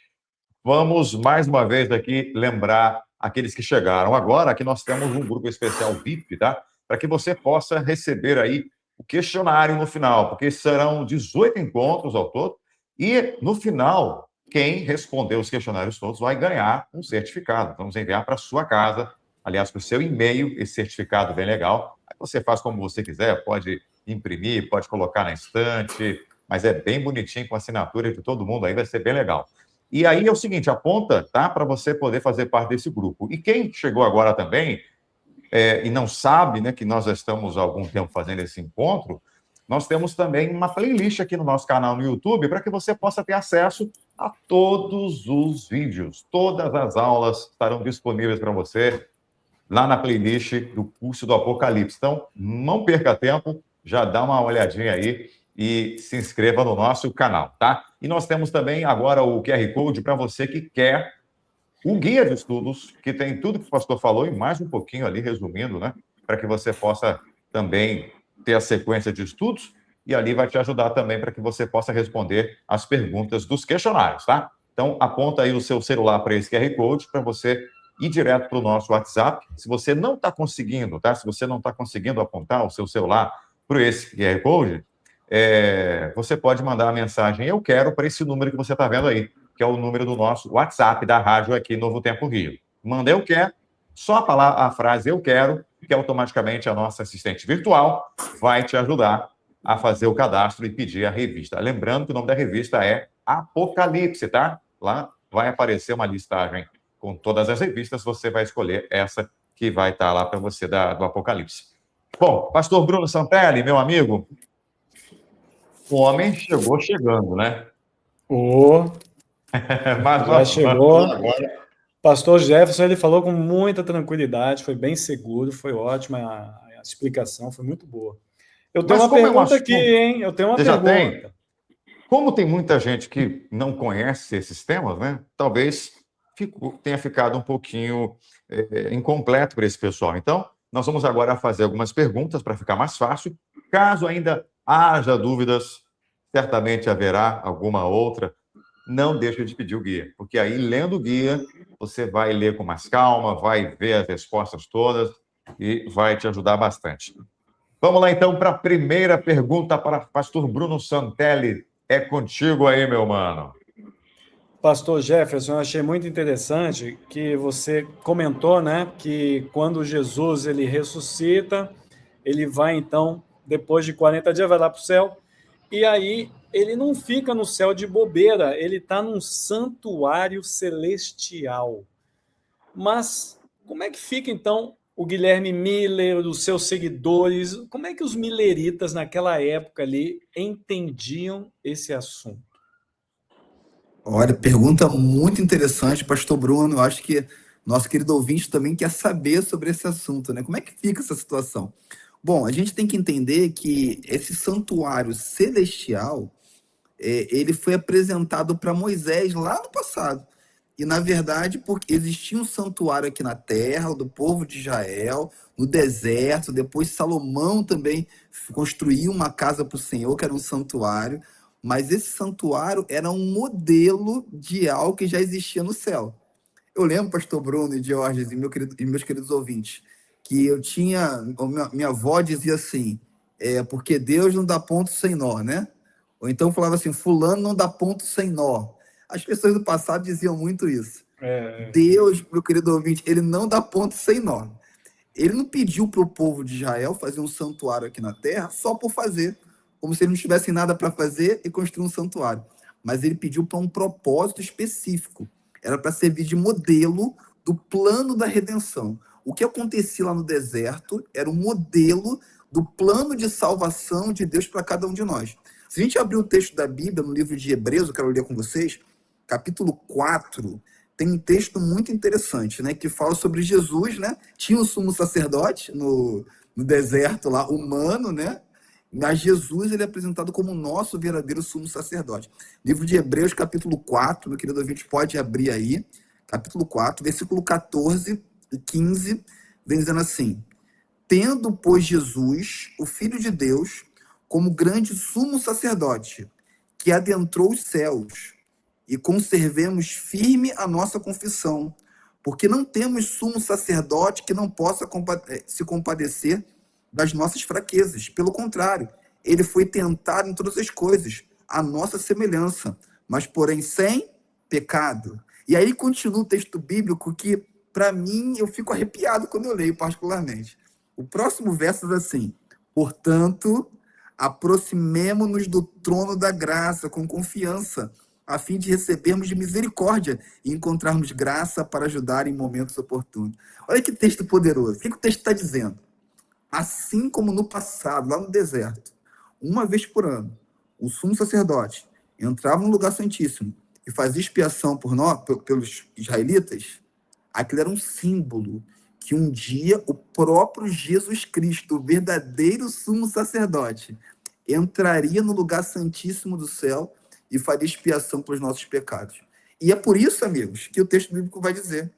Vamos, mais uma vez, aqui lembrar aqueles que chegaram agora que nós temos um grupo especial VIP, tá? Para que você possa receber aí o questionário no final, porque serão 18 encontros ao todo, e no final, quem responder os questionários todos vai ganhar um certificado. Vamos enviar para a sua casa, aliás, para o seu e-mail, esse certificado bem legal. Aí você faz como você quiser, pode imprimir, pode colocar na estante, mas é bem bonitinho, com a assinatura de todo mundo, aí vai ser bem legal. E aí é o seguinte, aponta, tá, para você poder fazer parte desse grupo. E quem chegou agora também, e não sabe, né, que nós já estamos há algum tempo fazendo esse encontro, nós temos também uma playlist aqui no nosso canal no YouTube para que você possa ter acesso a todos os vídeos. Todas as aulas estarão disponíveis para você lá na playlist do curso do Apocalipse. Então, não perca tempo, já dá uma olhadinha aí e se inscreva no nosso canal, tá? E nós temos também agora o QR Code para você que quer o guia de estudos, que tem tudo que o pastor falou e mais um pouquinho ali, resumindo, né? Para que você possa também ter a sequência de estudos e ali vai te ajudar também para que você possa responder as perguntas dos questionários, tá? Então, aponta aí o seu celular para esse QR Code para você ir direto para o nosso WhatsApp. Se você não está conseguindo, tá? Se você não está conseguindo apontar o seu celular para esse QR Code, você pode mandar a mensagem "eu quero" para esse número que você está vendo aí, que é o número do nosso WhatsApp da rádio aqui Novo Tempo Rio. Manda "eu quero", só falar a frase "eu quero", que automaticamente a nossa assistente virtual vai te ajudar a fazer o cadastro e pedir a revista. Lembrando que o nome da revista é Apocalipse, tá? Lá vai aparecer uma listagem com todas as revistas, você vai escolher essa que vai estar lá para você do Apocalipse. Bom, pastor Bruno Santelli, meu amigo, o homem chegou chegando, né? Mas já chegou. Pastor Jefferson, ele falou com muita tranquilidade, foi bem seguro, foi ótima a explicação, foi muito boa. Eu tenho uma pergunta aqui, hein? Eu tenho uma pergunta. Como tem muita gente que não conhece esses temas, né? Talvez tenha ficado um pouquinho incompleto para esse pessoal. Então, nós vamos agora fazer algumas perguntas para ficar mais fácil. Caso ainda haja dúvidas, certamente haverá alguma outra. Não deixe de pedir o guia, porque aí, lendo o guia, você vai ler com mais calma, vai ver as respostas todas e vai te ajudar bastante. Vamos lá, então, para a primeira pergunta para pastor Bruno Santelli. É contigo aí, meu mano. Pastor Jefferson, eu achei muito interessante que você comentou, né, que quando Jesus ele ressuscita, ele vai, então, depois de 40 dias, vai lá para o céu, e aí ele não fica no céu de bobeira, ele está num santuário celestial. Mas como é que fica, então, o Guilherme Miller, os seus seguidores, como é que os milleritas naquela época ali entendiam esse assunto? Olha, pergunta muito interessante, pastor Bruno. Eu acho que nosso querido ouvinte também quer saber sobre esse assunto, né? Como é que fica essa situação? Bom, a gente tem que entender que esse santuário celestial, ele foi apresentado para Moisés lá no passado. E, na verdade, porque existia um santuário aqui na terra, do povo de Israel, no deserto. Depois Salomão também construiu uma casa para o Senhor, que era um santuário. Mas esse santuário era um modelo de algo que já existia no céu. Eu lembro, pastor Bruno e Diógenes e meus queridos ouvintes, que minha avó dizia assim, porque Deus não dá ponto sem nó, né? Ou então falava assim, fulano não dá ponto sem nó. As pessoas do passado diziam muito isso. Deus, meu querido ouvinte, ele não dá ponto sem nó. Ele não pediu para o povo de Israel fazer um santuário aqui na terra só por fazer, como se eles não tivessem nada para fazer e construir um santuário. Mas ele pediu para um propósito específico. Era para servir de modelo do plano da redenção. O que acontecia lá no deserto era um modelo do plano de salvação de Deus para cada um de nós. Se a gente abrir o texto da Bíblia, no livro de Hebreus, eu quero ler com vocês, capítulo 4, tem um texto muito interessante, né, que fala sobre Jesus, né? Tinha um sumo sacerdote no deserto lá, humano, né? Mas Jesus, ele é apresentado como o nosso verdadeiro sumo sacerdote. Livro de Hebreus, capítulo 4, meu querido ouvinte, pode abrir aí, capítulo 4, versículo 14 e 15, vem dizendo assim: tendo, pois, Jesus, o Filho de Deus, como grande sumo sacerdote, que adentrou os céus, e conservemos firme a nossa confissão, porque não temos sumo sacerdote que não possa se compadecer das nossas fraquezas. Pelo contrário, ele foi tentado em todas as coisas, a nossa semelhança, mas porém sem pecado. E aí continua o texto bíblico que, para mim, eu fico arrepiado quando eu leio particularmente. O próximo verso diz assim: portanto, aproximemo-nos do trono da graça com confiança, a fim de recebermos de misericórdia e encontrarmos graça para ajudar em momentos oportunos. Olha que texto poderoso. O que o texto está dizendo? Assim como no passado, lá no deserto, uma vez por ano, o sumo sacerdote entrava no lugar santíssimo e fazia expiação por nós, pelos israelitas, aquilo era um símbolo que um dia o próprio Jesus Cristo, o verdadeiro sumo sacerdote, entraria no lugar santíssimo do céu e faria expiação pelos nossos pecados. E é por isso, amigos, que o texto bíblico vai dizer: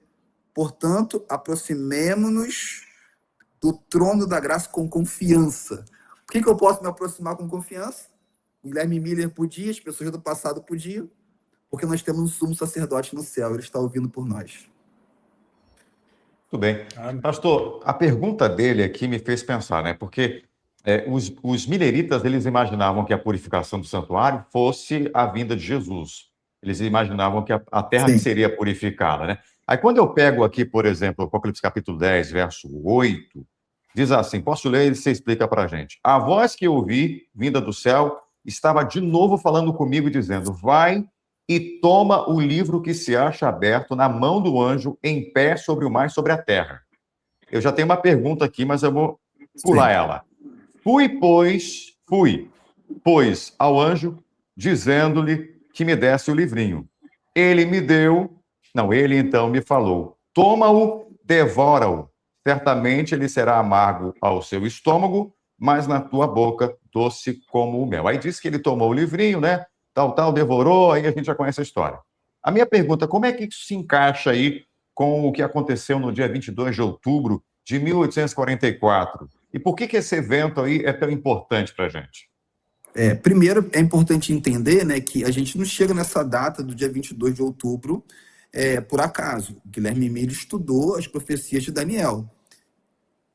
portanto, aproximemo-nos do trono da graça com confiança. Por que eu posso me aproximar com confiança? O Guilherme Miller podia, as pessoas do passado podiam, porque nós temos um sumo sacerdote no céu, ele está ouvindo por nós. Tudo bem. Amém. Pastor, a pergunta dele aqui me fez pensar, né? Porque os mileritas, eles imaginavam que a purificação do santuário fosse a vinda de Jesus. Eles imaginavam que a terra que Sim. seria purificada, né? Aí quando eu pego aqui, por exemplo, Apocalipse capítulo 10, verso 8, diz assim, posso ler e você explica para a gente. A voz que eu ouvi, vinda do céu, estava de novo falando comigo, dizendo, vai e toma o livro que se acha aberto na mão do anjo, em pé sobre o mar e sobre a terra. Eu já tenho uma pergunta aqui, mas eu vou pular Sim. ela. Fui, pois, ao anjo, dizendo-lhe que me desse o livrinho. Ele me deu, não, ele então me falou, toma-o, devora-o. Certamente ele será amargo ao seu estômago, mas na tua boca doce como o mel. Aí diz que ele tomou o livrinho, né? Tal, devorou, aí a gente já conhece a história. A minha pergunta, como é que isso se encaixa aí com o que aconteceu no dia 22 de outubro de 1844? E por que esse evento aí é tão importante para a gente? Primeiro, é importante entender, né, que a gente não chega nessa data do dia 22 de outubro por acaso. Guilherme Miller estudou as profecias de Daniel.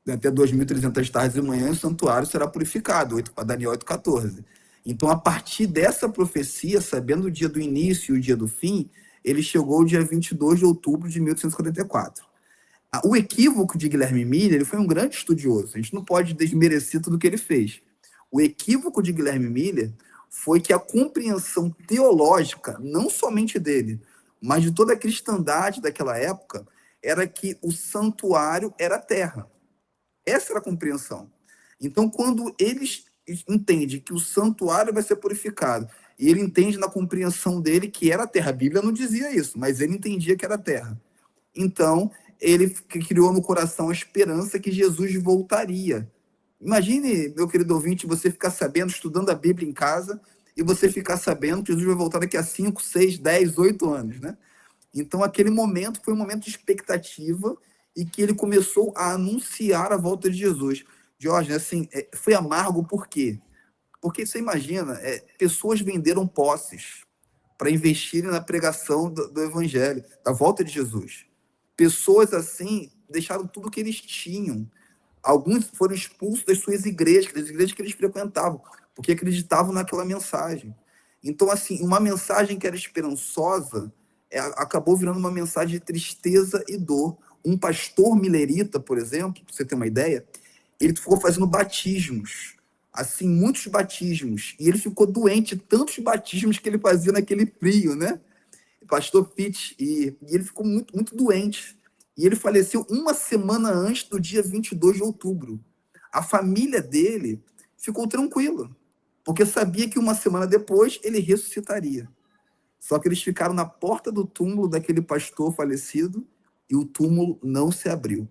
Até 2.300 tardes e manhãs, o santuário será purificado, Daniel 8,14. Então, a partir dessa profecia, sabendo o dia do início e o dia do fim, ele chegou ao dia 22 de outubro de 1844. O equívoco de Guilherme Miller, ele foi um grande estudioso, a gente não pode desmerecer tudo o que ele fez. O equívoco de Guilherme Miller foi que a compreensão teológica, não somente dele, mas de toda a cristandade daquela época, era que o santuário era a terra. Essa era a compreensão. Então, quando eles entendem que o santuário vai ser purificado, e ele entende na compreensão dele que era a terra, a Bíblia não dizia isso, mas ele entendia que era a terra. Então, ele criou no coração a esperança que Jesus voltaria. Imagine, meu querido ouvinte, você ficar sabendo, estudando a Bíblia em casa, e você ficar sabendo que Jesus vai voltar daqui a 5, 6, 10, 8 anos, né? Então, aquele momento foi um momento de expectativa e que ele começou a anunciar a volta de Jesus. Jorge, assim, foi amargo por quê? Porque você imagina, pessoas venderam posses para investirem na pregação do evangelho, da volta de Jesus. Pessoas assim deixaram tudo que eles tinham. Alguns foram expulsos das suas igrejas, das igrejas que eles frequentavam, porque acreditavam naquela mensagem. Então, assim, uma mensagem que era esperançosa acabou virando uma mensagem de tristeza e dor. Um pastor milerita, por exemplo, para você ter uma ideia, ele ficou fazendo batismos, assim, muitos batismos, e ele ficou doente, tantos batismos que ele fazia naquele frio, né? Pastor Pitt, e ele ficou muito, muito doente. E ele faleceu uma semana antes do dia 22 de outubro. A família dele ficou tranquila, porque sabia que uma semana depois ele ressuscitaria. Só que eles ficaram na porta do túmulo daquele pastor falecido e o túmulo não se abriu.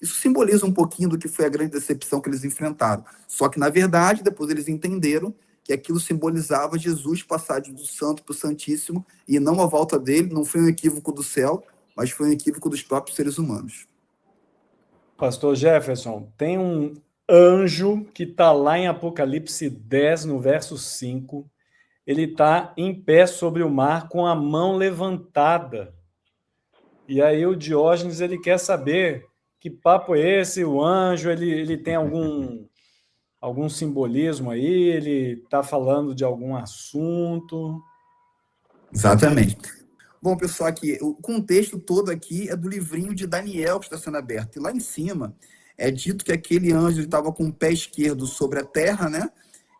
Isso simboliza um pouquinho do que foi a grande decepção que eles enfrentaram. Só que, na verdade, depois eles entenderam que aquilo simbolizava Jesus passar do santo para o santíssimo e não a volta dele. Não foi um equívoco do céu, mas foi um equívoco dos próprios seres humanos. Pastor Jefferson, tem um anjo que está lá em Apocalipse 10, no verso 5. Ele está em pé sobre o mar com a mão levantada. E aí o Diógenes ele quer saber que papo é esse, o anjo, ele tem algum simbolismo aí, ele está falando de algum assunto. Exatamente. Bom, pessoal, aqui, o contexto todo aqui é do livrinho de Daniel que está sendo aberto. E lá em cima é dito que aquele anjo estava com o pé esquerdo sobre a terra, né?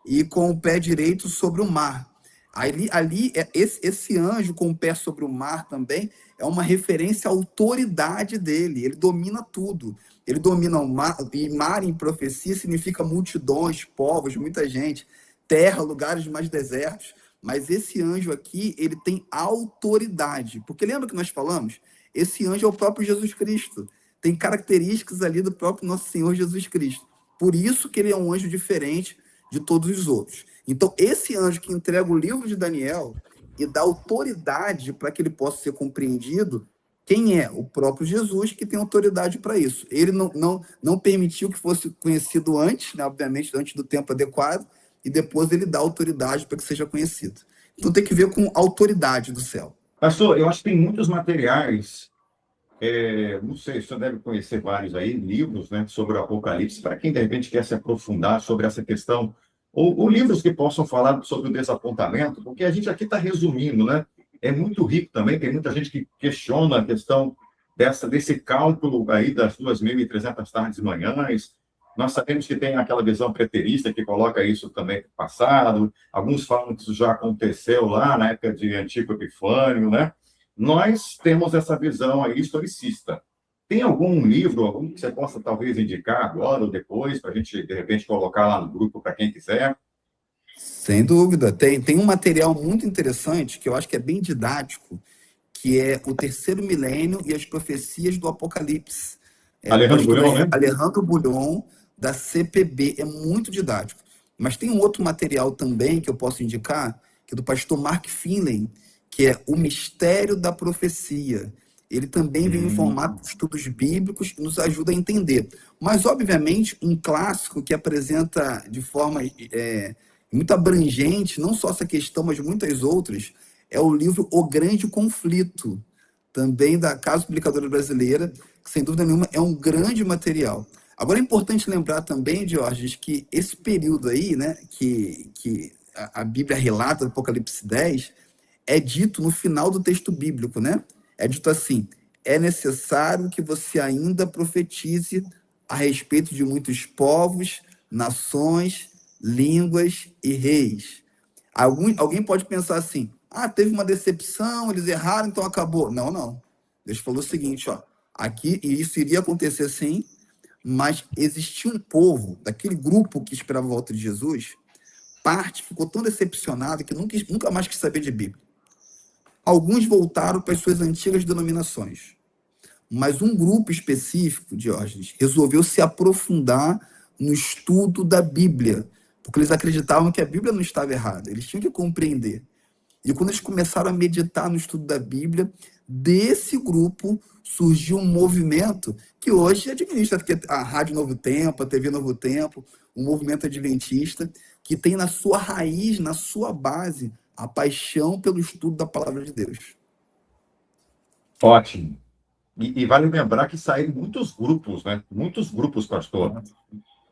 E com o pé direito sobre o mar. Ali esse anjo com o pé sobre o mar também é uma referência à autoridade dele. Ele domina tudo. Ele domina o mar, e mar em profecia significa multidões, povos, muita gente, terra, lugares mais desertos. Mas esse anjo aqui, ele tem autoridade. Porque lembra que nós falamos? Esse anjo é o próprio Jesus Cristo. Tem características ali do próprio nosso Senhor Jesus Cristo. Por isso que ele é um anjo diferente de todos os outros. Então, esse anjo que entrega o livro de Daniel e dá autoridade para que ele possa ser compreendido, quem é? O próprio Jesus, que tem autoridade para isso. Ele não permitiu que fosse conhecido antes, né, obviamente, antes do tempo adequado, e depois ele dá autoridade para que seja conhecido. Então, tem que ver com a autoridade do céu. Pastor, eu acho que tem muitos materiais, não sei, o senhor deve conhecer vários aí, livros, né, sobre o Apocalipse, para quem, de repente, quer se aprofundar sobre essa questão, ou livros que possam falar sobre o desapontamento, porque a gente aqui está resumindo, né? É muito rico também, tem muita gente que questiona a questão desse cálculo aí das 2.300 tardes e manhãs. Nós sabemos que tem aquela visão preterista que coloca isso também no passado. Alguns falam que isso já aconteceu lá na época de Antíoco Epifânio, né? Nós temos essa visão aí historicista. Tem algum livro, algum que você possa talvez indicar agora ou depois, para a gente, de repente, colocar lá no grupo para quem quiser? Sem dúvida. Tem um material muito interessante, que eu acho que é bem didático, que é o Terceiro Milênio e as Profecias do Apocalipse. Alejandro Bulhon, né? Alejandro Bulhon, da CPB. É muito didático. Mas tem um outro material também que eu posso indicar, que é do pastor Mark Finley, que é O Mistério da Profecia. Ele também vem em formato de estudos bíblicos e nos ajuda a entender. Mas, obviamente, um clássico que apresenta de forma muito abrangente, não só essa questão, mas muitas outras, é o livro O Grande Conflito, também da Casa Publicadora Brasileira, que, sem dúvida nenhuma, é um grande material. Agora, é importante lembrar também, Diógenes, que esse período aí, né, que a Bíblia relata, no Apocalipse 10, é dito no final do texto bíblico, né? É dito assim: é necessário que você ainda profetize a respeito de muitos povos, nações, línguas e reis. Alguém pode pensar assim: teve uma decepção, eles erraram, então acabou. Não. Deus falou o seguinte, aqui, e isso iria acontecer sim, mas existia um povo, daquele grupo que esperava a volta de Jesus, parte ficou tão decepcionada que nunca mais quis saber de Bíblia. Alguns voltaram para as suas antigas denominações. Mas um grupo específico, Diógenes, resolveu se aprofundar no estudo da Bíblia, porque eles acreditavam que a Bíblia não estava errada, eles tinham que compreender. E quando eles começaram a meditar no estudo da Bíblia, desse grupo surgiu um movimento que hoje administra a Rádio Novo Tempo, a TV Novo Tempo, um movimento adventista, que tem na sua raiz, na sua base, a paixão pelo estudo da palavra de Deus. Ótimo. E vale lembrar que saíram muitos grupos, né? Muitos grupos, pastor,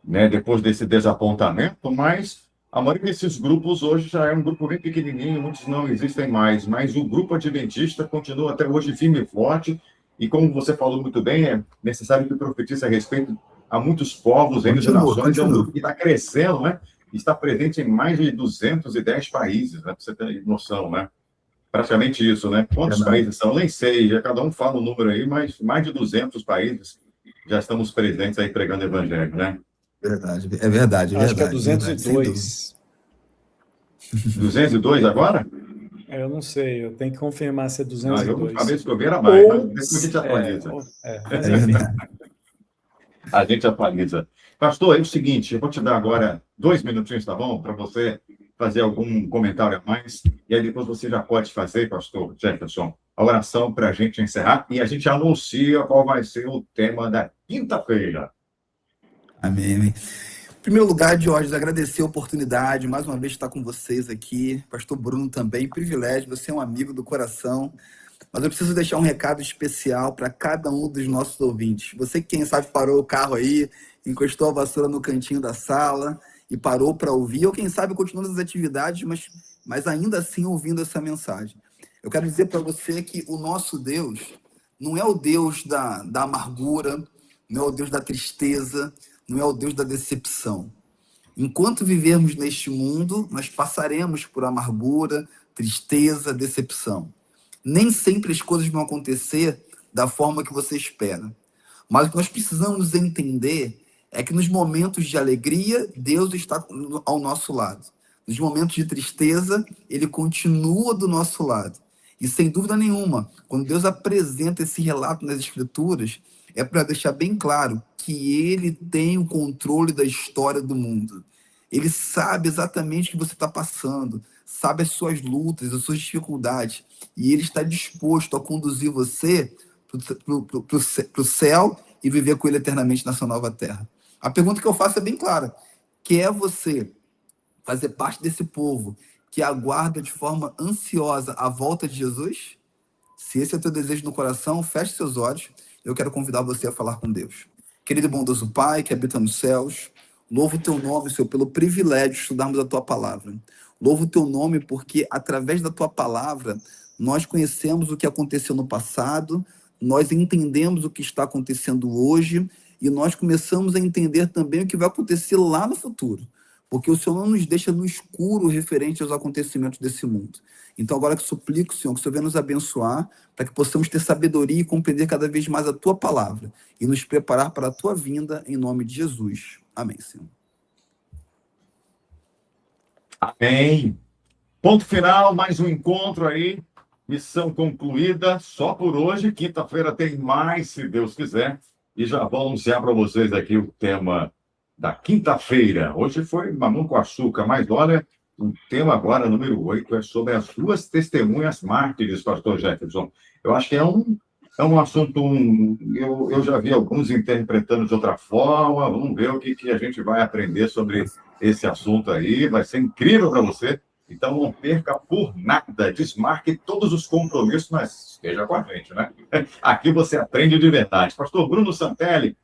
né? Depois desse desapontamento, mas a maioria desses grupos hoje já é um grupo bem pequenininho, muitos não existem mais, mas o grupo adventista continua até hoje firme e forte, e como você falou muito bem, é necessário que profetize a respeito a muitos povos, reinos e nações, é um grupo que está crescendo, né? Está presente em mais de 210 países, né? Para você ter noção, né? Praticamente isso, né? Quantos países são? Nem sei, já cada um fala um número aí, mas mais de 200 países já estamos presentes aí pregando o evangelho, né? É verdade. Acho que é 202. 202 agora? Eu não sei, eu tenho que confirmar se é 202. A vez que eu vi era mais, mas depois a gente atualiza. Mas enfim. A gente atualiza. Pastor, é o seguinte, eu vou te dar agora 2 minutinhos, tá bom? Para você fazer algum comentário a mais. E aí depois você já pode fazer, pastor Jefferson, a oração para a gente encerrar. E a gente anuncia qual vai ser o tema da quinta-feira. Amém, amém. Em primeiro lugar, Diógenes, agradecer a oportunidade, mais uma vez estar com vocês aqui. Pastor Bruno também, privilégio, você é um amigo do coração. Mas eu preciso deixar um recado especial para cada um dos nossos ouvintes. Você que, quem sabe, parou o carro aí, encostou a vassoura no cantinho da sala e parou para ouvir, ou quem sabe continuando as atividades, mas ainda assim ouvindo essa mensagem. Eu quero dizer para você que o nosso Deus não é o Deus da amargura, não é o Deus da tristeza, não é o Deus da decepção. Enquanto vivermos neste mundo, nós passaremos por amargura, tristeza, decepção. Nem sempre as coisas vão acontecer da forma que você espera. Mas o que nós precisamos entender é que nos momentos de alegria, Deus está ao nosso lado. Nos momentos de tristeza, Ele continua do nosso lado. E sem dúvida nenhuma, quando Deus apresenta esse relato nas Escrituras, é para deixar bem claro que Ele tem o controle da história do mundo. Ele sabe exatamente o que você está passando, sabe as suas lutas, as suas dificuldades, e Ele está disposto a conduzir você para o céu e viver com Ele eternamente nessa nova terra. A pergunta que eu faço é bem clara: quer você fazer parte desse povo que aguarda de forma ansiosa a volta de Jesus? Se esse é o teu desejo no coração, feche seus olhos. Eu quero convidar você a falar com Deus. Querido e bondoso Pai, que habita nos céus, louvo o teu nome, Senhor, pelo privilégio de estudarmos a tua palavra. Louvo o teu nome porque, através da tua palavra, nós conhecemos o que aconteceu no passado, nós entendemos o que está acontecendo hoje e nós começamos a entender também o que vai acontecer lá no futuro. Porque o Senhor não nos deixa no escuro referente aos acontecimentos desse mundo. Então, agora que suplico, Senhor, que o Senhor venha nos abençoar para que possamos ter sabedoria e compreender cada vez mais a tua palavra e nos preparar para a tua vinda, em nome de Jesus. Amém, Senhor. Amém. Ponto final, mais um encontro aí. Missão concluída só por hoje. Quinta-feira tem mais, se Deus quiser. E já vou anunciar para vocês aqui o tema da quinta-feira. Hoje foi mamão com açúcar, mas olha, o tema agora, número 8, é sobre as 2 testemunhas mártires, pastor Jefferson. Eu acho que é um assunto, eu já vi alguns interpretando de outra forma. Vamos ver o que a gente vai aprender sobre esse assunto aí. Vai ser incrível para você. Então, não perca por nada. Desmarque todos os compromissos, mas esteja com a gente, né? Aqui você aprende de verdade. Pastor Bruno Santelli,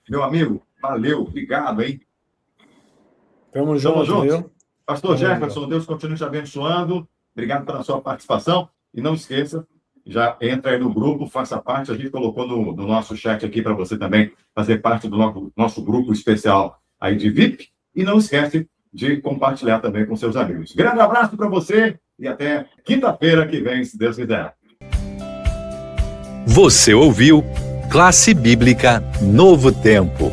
meu amigo, valeu, obrigado, hein? Tamo junto, viu? Pastor Jefferson, Deus continue te abençoando. Obrigado pela sua participação. E não esqueça, já entra aí no grupo, faça parte. A gente colocou no nosso chat aqui para você também fazer parte do nosso grupo especial aí de VIP. E não esquece de compartilhar também com seus amigos. Grande abraço para você e até quinta-feira que vem, se Deus quiser. Você ouviu Classe Bíblica Novo Tempo.